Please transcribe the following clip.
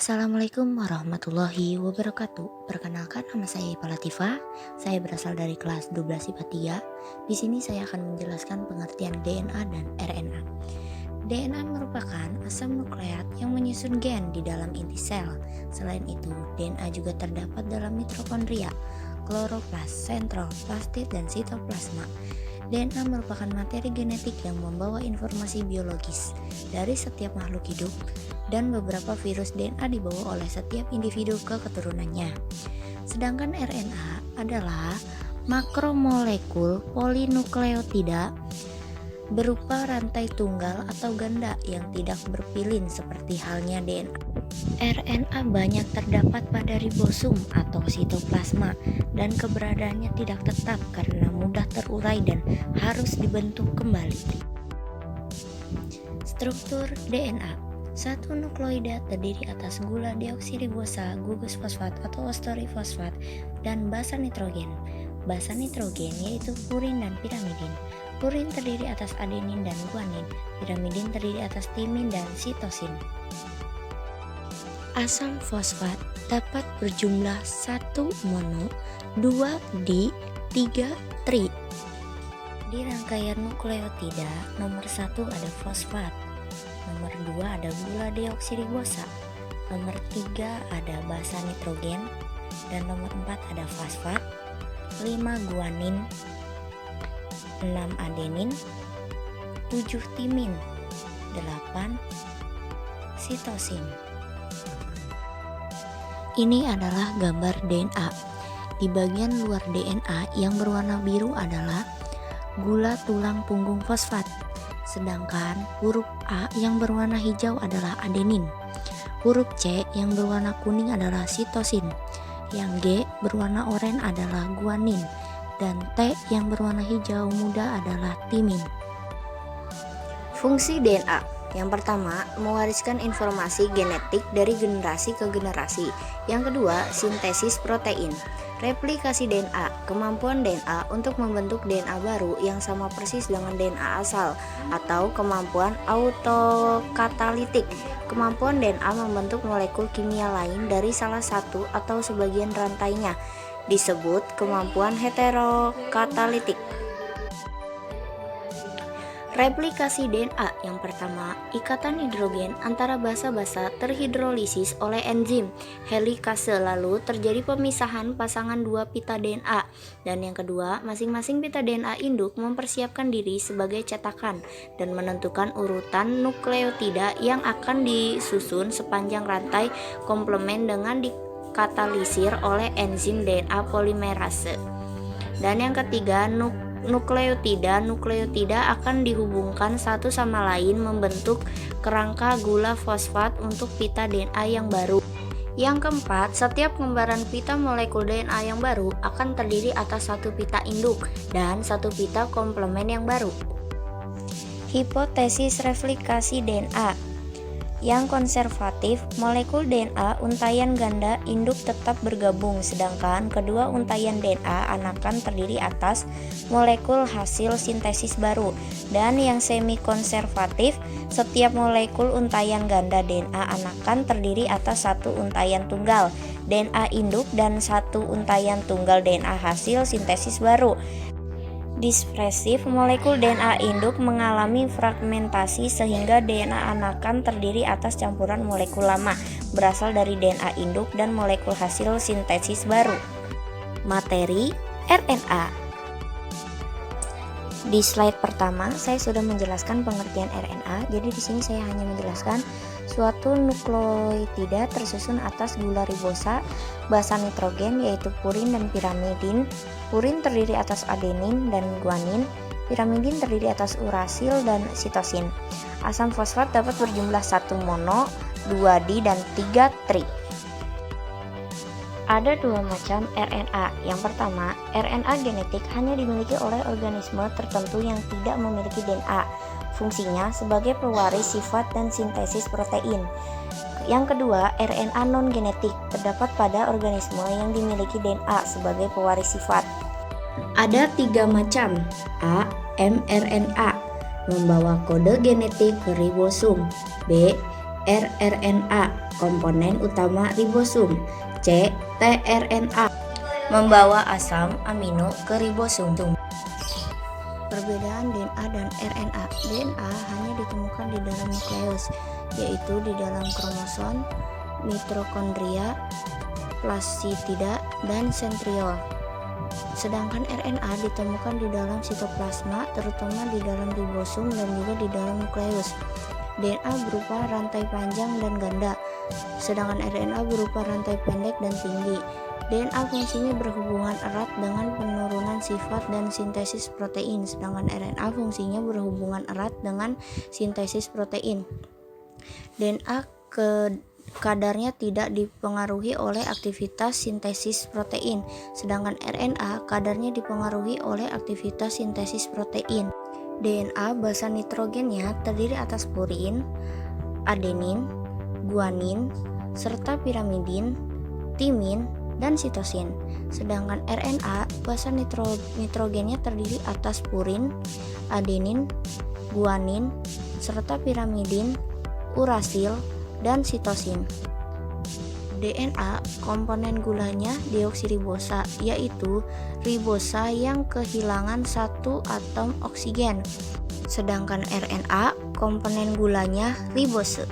Assalamualaikum warahmatullahi wabarakatuh. Perkenalkan, nama saya Ipa Latifah. Saya berasal dari kelas 12 IPA 3. Di sini saya akan menjelaskan pengertian DNA dan RNA. DNA merupakan asam nukleat yang menyusun gen di dalam inti sel. Selain itu, DNA juga terdapat dalam mitokondria, kloroplas, sentrol, plastid, dan sitoplasma. DNA merupakan materi genetik yang membawa informasi biologis dari setiap makhluk hidup, dan beberapa virus DNA dibawa oleh setiap individu ke keturunannya. Sedangkan RNA adalah makromolekul polinukleotida berupa rantai tunggal atau ganda yang tidak berpilin seperti halnya DNA. RNA banyak terdapat pada ribosum atau sitoplasma, dan keberadaannya tidak tetap karena mudah terurai dan harus dibentuk kembali. Struktur DNA. Satu nukleoida terdiri atas gula deoksiribosa, gugus fosfat atau osterifosfat, dan basa nitrogen. Basa nitrogen yaitu purin dan pirimidin. Purin terdiri atas adenin dan guanin. Pirimidin terdiri atas timin dan sitosin. Asam fosfat dapat berjumlah 1 mono, 2 di, 3 tri. Di rangkaian nukleotida, nomor 1 ada fosfat, nomor 2 ada gula deoksiribosa, nomor 3 ada basa nitrogen, dan nomor 4 ada fosfat, 5 guanin, 6 adenin, 7 timin, 8 sitosin. Ini adalah gambar DNA. Di bagian luar DNA yang berwarna biru adalah gula tulang punggung fosfat. Sedangkan huruf A yang berwarna hijau adalah adenin. Huruf C yang berwarna kuning adalah sitosin. Yang G berwarna oranye adalah guanin. Dan T yang berwarna hijau muda adalah timin. Fungsi DNA. Yang pertama, mewariskan informasi genetik dari generasi ke generasi. Yang kedua, sintesis protein. Replikasi DNA, kemampuan DNA untuk membentuk DNA baru yang sama persis dengan DNA asal, atau kemampuan autokatalitik. Kemampuan DNA membentuk molekul kimia lain dari salah satu atau sebagian rantainya disebut kemampuan heterokatalitik. Replikasi DNA. Yang pertama, ikatan hidrogen antara basa-basa terhidrolisis oleh enzim helikase, lalu terjadi pemisahan pasangan dua pita DNA. Dan yang kedua, masing-masing pita DNA induk mempersiapkan diri sebagai cetakan dan menentukan urutan nukleotida yang akan disusun sepanjang rantai komplement dengan dikatalisir oleh enzim DNA polimerase. Dan yang ketiga, nukleotida akan dihubungkan satu sama lain membentuk kerangka gula fosfat untuk pita DNA yang baru. Yang keempat, setiap lembaran pita molekul DNA yang baru akan terdiri atas satu pita induk dan satu pita komplement yang baru. Hipotesis replikasi DNA. Yang konservatif, molekul DNA untayan ganda induk tetap bergabung, sedangkan kedua untayan DNA anakan terdiri atas molekul hasil sintesis baru. Dan yang semi konservatif, setiap molekul untayan ganda DNA anakan terdiri atas satu untayan tunggal DNA induk dan satu untayan tunggal DNA hasil sintesis baru. Dispersif, molekul DNA induk mengalami fragmentasi sehingga DNA anakan terdiri atas campuran molekul lama berasal dari DNA induk dan molekul hasil sintesis baru. Materi RNA. Di slide pertama saya sudah menjelaskan pengertian RNA. Jadi di sini saya hanya menjelaskan suatu nukleotida tersusun atas gula ribosa, basa nitrogen yaitu purin dan pirimidin. Purin terdiri atas adenin dan guanin. Pirimidin terdiri atas urasil dan sitosin. Asam fosfat dapat berjumlah 1 mono, 2 di, dan 3 tri. Ada dua macam RNA. Yang pertama, RNA genetik hanya dimiliki oleh organisme tertentu yang tidak memiliki DNA. Fungsinya sebagai pewaris sifat dan sintesis protein. Yang kedua, RNA non-genetik terdapat pada organisme yang dimiliki DNA sebagai pewaris sifat. Ada 3 macam. A. mRNA membawa kode genetik ke ribosum. B. rRNA, komponen utama ribosum. C. tRNA, membawa asam amino ke ribosum. Perbedaan DNA dan RNA. DNA hanya ditemukan di dalam nukleus, yaitu di dalam kromosom, mitokondria, plasmida, dan sentriol. Sedangkan RNA ditemukan di dalam sitoplasma, terutama di dalam ribosum dan juga di dalam nukleus. DNA berupa rantai panjang dan ganda, sedangkan RNA berupa rantai pendek dan tinggi. DNA fungsinya berhubungan erat dengan penurunan sifat dan sintesis protein, sedangkan RNA fungsinya berhubungan erat dengan sintesis protein. DNA kadarnya tidak dipengaruhi oleh aktivitas sintesis protein, sedangkan RNA kadarnya dipengaruhi oleh aktivitas sintesis protein. DNA basa nitrogennya terdiri atas purin, adenin, guanin, serta pirimidin, timin, dan sitosin. Sedangkan RNA basa nitrogennya terdiri atas purin, adenin, guanin, serta pirimidin, urasil, dan sitosin. DNA komponen gulanya deoksiribosa, yaitu ribosa yang kehilangan satu atom oksigen. Sedangkan RNA komponen gulanya ribose.